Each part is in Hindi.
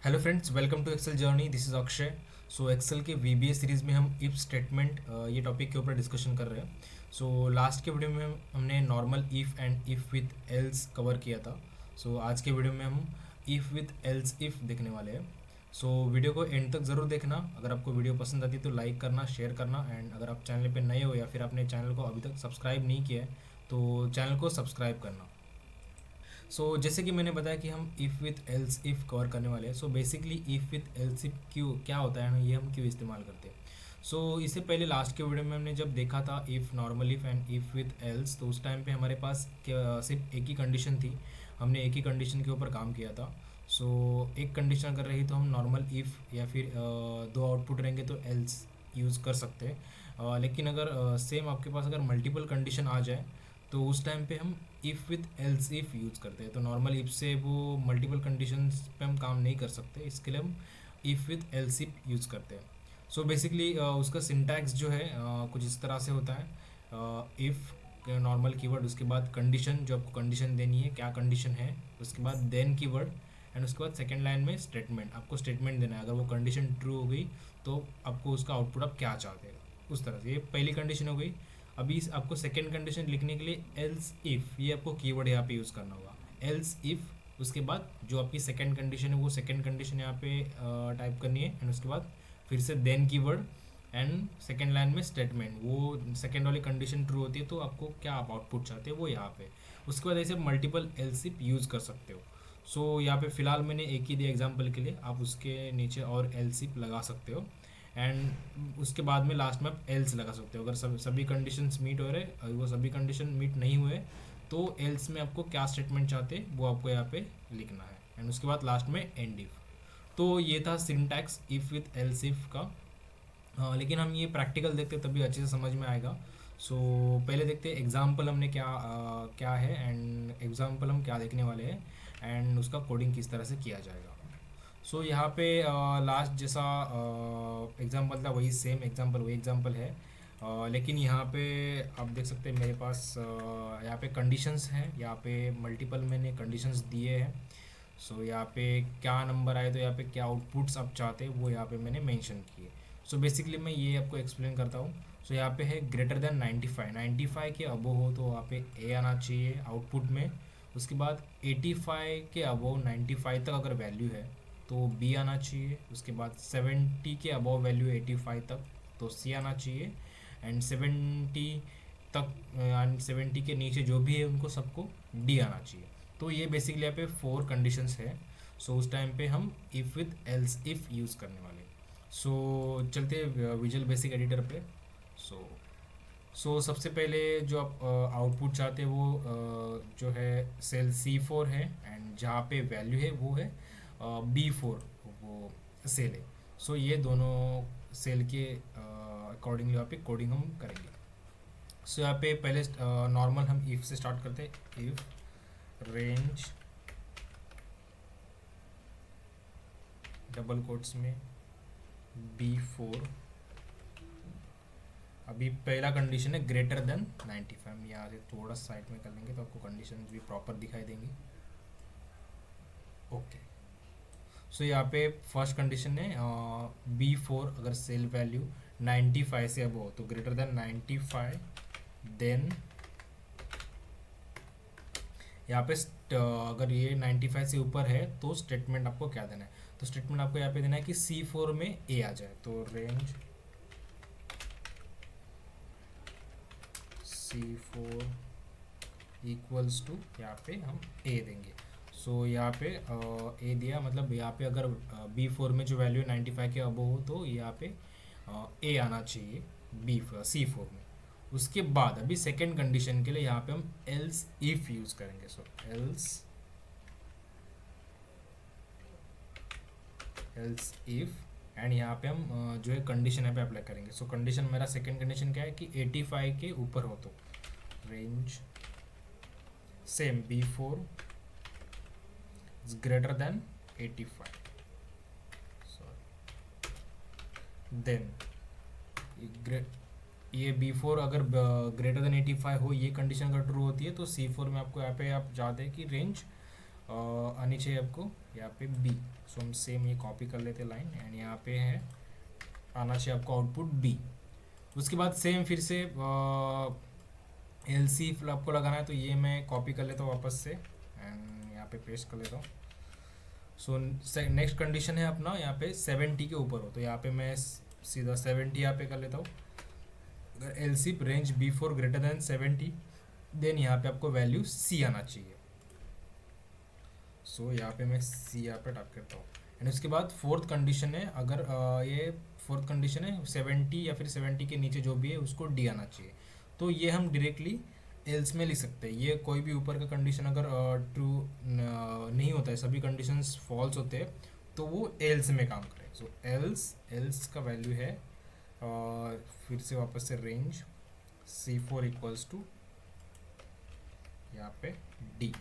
Hello friends, welcome to Excel journey. This is Akshay. So Excel के वीबीए सीरीज़ में हम इफ स्टेटमेंट ये टॉपिक के ऊपर डिस्कशन कर रहे हैं। सो लास्ट के वीडियो में हमने normal if and if with else cover किया था। सो आज के वीडियो में हम इफ़ विथ एल्स इफ़ देखने वाले हैं। सो वीडियो को एंड तक ज़रूर देखना। अगर आपको वीडियो पसंद आती है तो लाइक करना, शेयर करना, एंड अगर आप चैनल पर नए हो या फिर आपने चैनल को अभी तक सब्सक्राइब नहीं किया है तो चैनल को सब्सक्राइब करना। जैसे कि मैंने बताया कि हम if with else if cover करने वाले हैं। Basically if with else if क्यों क्या होता है ना, ये हम क्यों इस्तेमाल करते हैं। इससे पहले लास्ट के वीडियो में हमने जब देखा था if normal if and if with else, तो उस टाइम पे हमारे पास सिर्फ एक ही कंडीशन थी। हमने एक ही कंडीशन के ऊपर काम किया था। एक कंडीशन अगर रही तो हम नॉर्मल इफ़ या फिर दो आउटपुट रहेंगे तो एल्स यूज़ कर सकते हैं। लेकिन अगर सेम आपके पास अगर मल्टीपल कंडीशन आ जाए तो उस टाइम पे हम if with else if use करते हैं। तो नॉर्मल इफ़ से वो मल्टीपल कंडीशंस पे हम काम नहीं कर सकते, इसके लिए हम if with else if use करते हैं। बेसिकली उसका सिंटैक्स जो है कुछ इस तरह से होता है। इफ़ नॉर्मल कीवर्ड, उसके बाद कंडीशन, जो आपको कंडीशन देनी है क्या कंडीशन है, उसके बाद देन कीवर्ड, एंड उसके बाद सेकेंड लाइन में स्टेटमेंट, आपको स्टेटमेंट देना है। अगर वो कंडीशन ट्रू हो गई तो आपको उसका आउटपुट आप क्या चाहते हैं, उस तरह से। ये पहली कंडीशन हो गई। अभी आपको सेकेंड कंडीशन लिखने के लिए एल्स इफ़, ये आपको कीवर्ड यहाँ पे यूज़ करना होगा। एल्स इफ़, उसके बाद जो आपकी सेकेंड कंडीशन है वो सेकेंड कंडीशन यहाँ पे टाइप करनी है, एंड उसके बाद फिर से then keyword and second line में स्टेटमेंट। वो सेकेंड वाली कंडीशन ट्रू होती है तो आपको क्या आप आउटपुट चाहते हो वो यहाँ पे। उसके बाद ऐसे मल्टीपल एल्स इफ यूज़ कर सकते हो। यहाँ पे फ़िलहाल मैंने एक ही दिया एग्जाम्पल के लिए, आप उसके नीचे और एल्स इफ लगा सकते हो, एंड उसके बाद में लास्ट में आप एल्स लगा सकते हो। अगर सभी कंडीशंस मीट हो रहे, अगर वो सभी कंडीशन मीट नहीं हुए तो एल्स में आपको क्या स्टेटमेंट चाहते हैं वो आपको यहाँ पे लिखना है, एंड उसके बाद लास्ट में एंड इफ। तो ये था syntax if with else if का। लेकिन हम ये प्रैक्टिकल देखते तभी अच्छे से समझ में आएगा। पहले देखते हैं एग्जाम्पल हमने क्या है, एंड एग्जाम्पल हम क्या देखने वाले हैं, एंड उसका कोडिंग किस तरह से किया जाएगा। यहाँ पे लास्ट जैसा एग्जांपल था वही सेम एग्जांपल वही एग्जांपल है। लेकिन यहाँ पे आप देख सकते हैं मेरे पास यहाँ पे कंडीशंस हैं, यहाँ पे मल्टीपल मैंने कंडीशंस दिए हैं। यहाँ पे क्या नंबर आए तो यहाँ पे क्या आउटपुट्स आप चाहते हैं वो यहाँ पे मैंने मेंशन किए। बेसिकली मैं ये आपको एक्सप्लेन करता हूँ। यहाँ पे है ग्रेटर देन 95, 95 के अबो हो तो वहाँ पे ए आना चाहिए आउटपुट में। उसके बाद 85 के अबव 95 तक अगर वैल्यू है तो बी आना चाहिए। उसके बाद 70 के अबव वैल्यू 85 तक तो सी आना चाहिए, एंड 70 तक एंड 70 के नीचे जो भी है उनको सबको डी आना चाहिए। तो ये बेसिकली यहाँ पे 4 कंडीशंस है। उस टाइम पे हम if with else if use करने वाले। चलते विजुअल बेसिक एडिटर पे। सो सबसे पहले जो आप आउटपुट चाहते हैं वो जो है सेल C4 है, एंड जहाँ पे वैल्यू है वो है B4, वो सेल है। ये दोनों सेल के अकॉर्डिंगली यहाँ पे कोडिंग हम करेंगे। यहाँ पे पहले नॉर्मल हम इफ़ से स्टार्ट करते हैं। इफ़ रेंज डबल कोट्स में B4, अभी पहला कंडीशन है ग्रेटर देन 95। हम यहाँ से थोड़ा साइड में कर लेंगे तो आपको कंडीशन भी प्रॉपर दिखाई देंगी। ओके। यहाँ पे फर्स्ट कंडीशन है B4 अगर सेल वैल्यू 95 से अब हो तो ग्रेटर देन 95, देन यहाँ पे अगर ये 95 से ऊपर है तो स्टेटमेंट आपको क्या देना है। तो स्टेटमेंट आपको यहाँ पे देना है कि C4 में ए आ जाए। तो रेंज C4 इक्वल्स टू, यहाँ पे हम ए देंगे। यहाँ पे ए दिया, मतलब यहाँ पे अगर B4 में जो वैल्यू 95 के अबो हो तो यहाँ पे ए आना चाहिए C4 में। उसके बाद अभी सेकेंड कंडीशन के लिए यहाँ पे हम एल्स इफ यूज करेंगे। एल्स इफ, एंड यहाँ पे हम जो है कंडीशन यहाँ पे अप्लाई करेंगे। कंडीशन मेरा सेकेंड कंडीशन क्या है कि 85 के ऊपर हो तो range same B4 is greater than 85, then ये B4 अगर ग्रेटर देन 85 हो, ये कंडीशन अगर ट्रू होती है तो C4 में आपको यहाँ पे आप चाहते हैं कि रेंज आनी चाहिए आपको यहाँ पे बी। सो हम सेम ये कॉपी कर लेते लाइन एंड यहाँ पे है आना चाहिए आपको आउटपुट बी। उसके बाद सेम फिर से एल सी आपको लगाना है, तो ये मैं कॉपी कर लेता हूँ वापस से एंड यहाँ पे पेस्ट कर लेता हूँ। सो नेक्स्ट कंडीशन है अपना यहाँ पे 70 के ऊपर हो, तो यहाँ पे मैं सीधा 70 यहाँ पे कर लेता हूँ। अगर L C range B four greater than 70 then यहाँ पे आपको वैल्यू सी आना चाहिए। सो यहाँ पे मैं सी यहाँ पे टाइप करता हूँ एंड उसके बाद फोर्थ कंडीशन है, अगर ये फोर्थ कंडीशन है 70 या फिर 70 के नीचे जो भी है उसको डी आना चाहिए। तो ये हम डायरेक्टली एल्स में लिख सकते हैं। ये कोई भी ऊपर का कंडीशन अगर ट्रू नहीं होता है, सभी कंडीशंस फॉल्स होते हैं, तो वो एल्स में काम करे। सो एल्स का वैल्यू है फिर से वापस से range C four equals to यहाँ पे डी।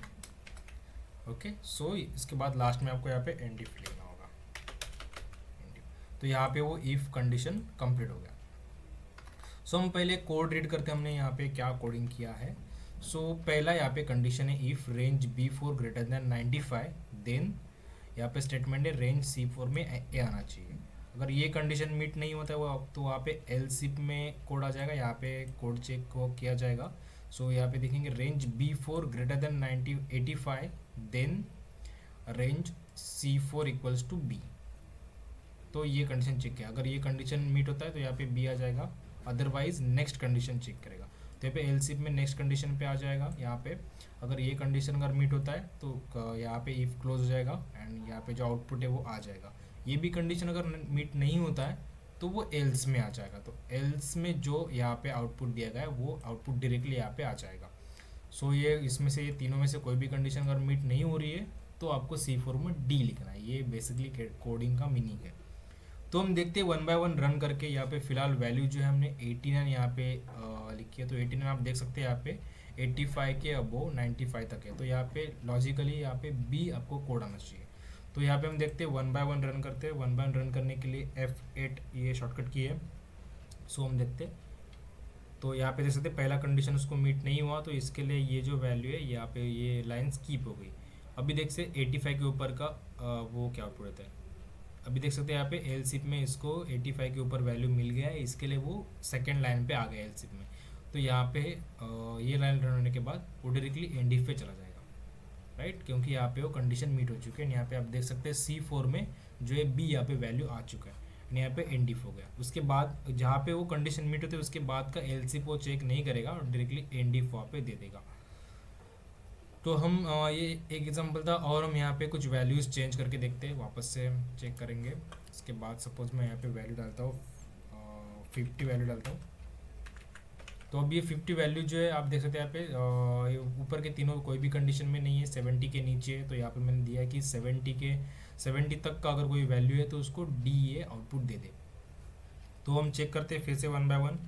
ओके, सो इसके बाद लास्ट में आपको यहाँ पे एंड इफ लिखना होगा। तो यहाँ पे वो इफ कंडीशन कंप्लीट हो गया। सो हम पहले कोड रीड करते हैं, हमने यहाँ पे क्या कोडिंग किया है। सो पहला यहाँ पे कंडीशन है if range B four greater than 95 then यहाँ पे स्टेटमेंट है रेंज सी फोर में ए आना चाहिए। अगर ये कंडीशन मीट नहीं होता है वो तो वहाँ पे एल सिप में कोड आ जाएगा, यहाँ पे कोड चेक को किया जाएगा। सो यहाँ पे देखेंगे range B four greater than 85 then range C four equals to B. तो ये कंडीशन चेक किया, अगर ये कंडीशन मीट होता है तो यहाँ पे बी आ जाएगा, अदरवाइज नेक्स्ट कंडीशन चेक करेगा। तो यहाँ पे एल सिप में नेक्स्ट कंडीशन पे आ जाएगा। यहाँ पे अगर ये कंडीशन अगर मीट होता है तो यहाँ पे इफ क्लोज हो जाएगा एंड यहाँ पे जो आउटपुट है वो आ जाएगा। ये भी कंडीशन अगर मीट नहीं होता है तो वो एल्स में आ जाएगा। तो एल्स में जो यहाँ पे आउटपुट दिया गया है वो आउटपुट डायरेक्टली यहाँ पे आ जाएगा। सो ये इसमें से ये तीनों में से कोई भी कंडीशन अगर मीट नहीं हो रही है तो आपको सी फोर में डी लिखना है। ये बेसिकली कोडिंग का मीनिंग है। तो हम देखते हैं 1 बाय 1 रन करके। यहाँ पे फिलहाल वैल्यू जो है हमने 89 यहाँ पे लिखी है। तो 89 आप देख सकते हैं यहाँ पे 85 के अबो 95 तक है। तो यहाँ पे लॉजिकली यहाँ पे बी आपको कोड आना चाहिए। तो यहाँ पे हम देखते हैं 1 बाय 1 रन करते हैं। 1 बाय 1 रन करने के लिए F8 ये शॉर्टकट की है। सो हम देखते हैं, तो यहाँ पे देख सकते हैं पहला कंडीशन उसको मीट नहीं हुआ, तो इसके लिए ये जो वैल्यू है यहाँ पे ये लाइन स्कीप हो गई। अभी देख सकते 85 के ऊपर का वो क्या आउटपुट रहता है। अभी देख सकते हैं यहाँ पे एल सिप में इसको 85 के ऊपर वैल्यू मिल गया है, इसके लिए वो सेकेंड लाइन पे आ गया एल सिप में। तो यहाँ पे ये लाइन रन होने के बाद वो डायरेक्टली एंड इफ पे चला जाएगा, राइट, क्योंकि यहाँ पे वो कंडीशन मीट हो चुके हैं। यहाँ पे आप देख सकते हैं C4 में जो है बी यहाँ पे वैल्यू आ चुका है, यहाँ पे एंड इफ हो गया। उसके बाद जहाँ पे वो कंडीशन मीट होते है उसके बाद का एल सिप वो चेक नहीं करेगा और डायरेक्टली एंड इफ वहाँ पे दे देगा। तो हम ये एक एग्जांपल था और हम यहाँ पे कुछ वैल्यूज़ चेंज करके देखते हैं, वापस से चेक करेंगे। इसके बाद सपोज मैं यहाँ पे वैल्यू डालता हूँ 50 वैल्यू डालता हूँ। तो अब ये 50 वैल्यू जो है आप देख सकते हैं यहाँ पे ये ऊपर के तीनों कोई भी कंडीशन में नहीं है, 70 के नीचे है। तो यहाँ पे मैंने दिया है कि 70 तक का अगर कोई वैल्यू है तो उसको डी ये आउटपुट दे दे। तो हम चेक करते हैं फिर से 1 बाय 1।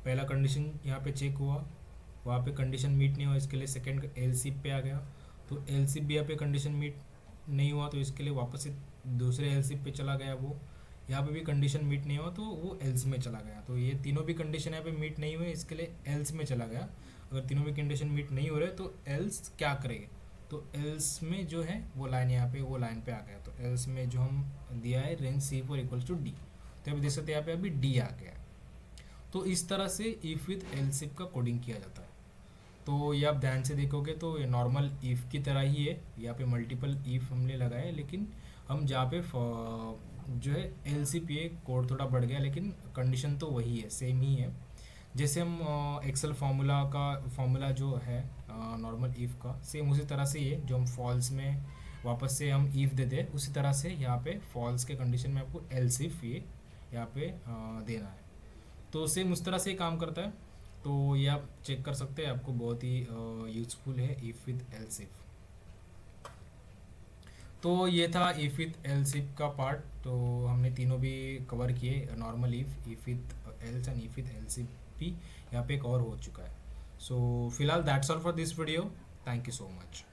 पहला कंडीशन यहाँ पे चेक हुआ, वहाँ पे कंडीशन मीट नहीं हुआ, इसके लिए सेकंड एल सिप पे आ गया। तो एल सिप भी यहाँ पे कंडीशन मीट नहीं हुआ तो इसके लिए वापस से दूसरे एल सिप पे चला गया। वो यहाँ पे भी कंडीशन मीट नहीं हुआ तो वो एल्स में चला गया। तो ये तीनों भी कंडीशन यहाँ पे मीट नहीं हुए, इसके लिए एल्स में चला गया। अगर तीनों भी कंडीशन मीट नहीं हो रहे तो एल्स क्या करेंगे, तो एल्स में जो है वो लाइन यहाँ पे वो लाइन पे आ गया। तो एल्स में जो हम दिया है range C4 equals to D, तो अभी देख सकते हैं यहाँ पे अभी डी आ गया। तो इस तरह से इफ विथ एल सिप का कोडिंग किया जाता है। तो ये आप ध्यान से देखोगे तो ये नॉर्मल इफ़ की तरह ही है, यहाँ पे मल्टीपल इफ़ हमने लगाए, लेकिन हम जहाँ पे जो है एल सी पी कोड थोड़ा बढ़ गया, लेकिन कंडीशन तो वही है, सेम ही है। जैसे हम एक्सेल फार्मूला जो है नॉर्मल इफ़ का, सेम उसी तरह से ये जो हम फॉल्स में वापस से हम इफ़ देते हैं, उसी तरह से यहाँ पे फॉल्स के कंडीशन में आपको एल सिफ ये यहाँ पे देना है। तो सेम उस तरह से ही काम करता है। तो ये आप चेक कर सकते हैं, आपको बहुत ही यूज़फुल है इफ़ विथ एल्स इफ। तो ये था इफ़ विथ एल्स इफ का पार्ट। तो हमने तीनों भी कवर किए, normal if with else and if with else if भी यहाँ पे कवर हो चुका है। सो फिलहाल that's all for this video. Thank you so much.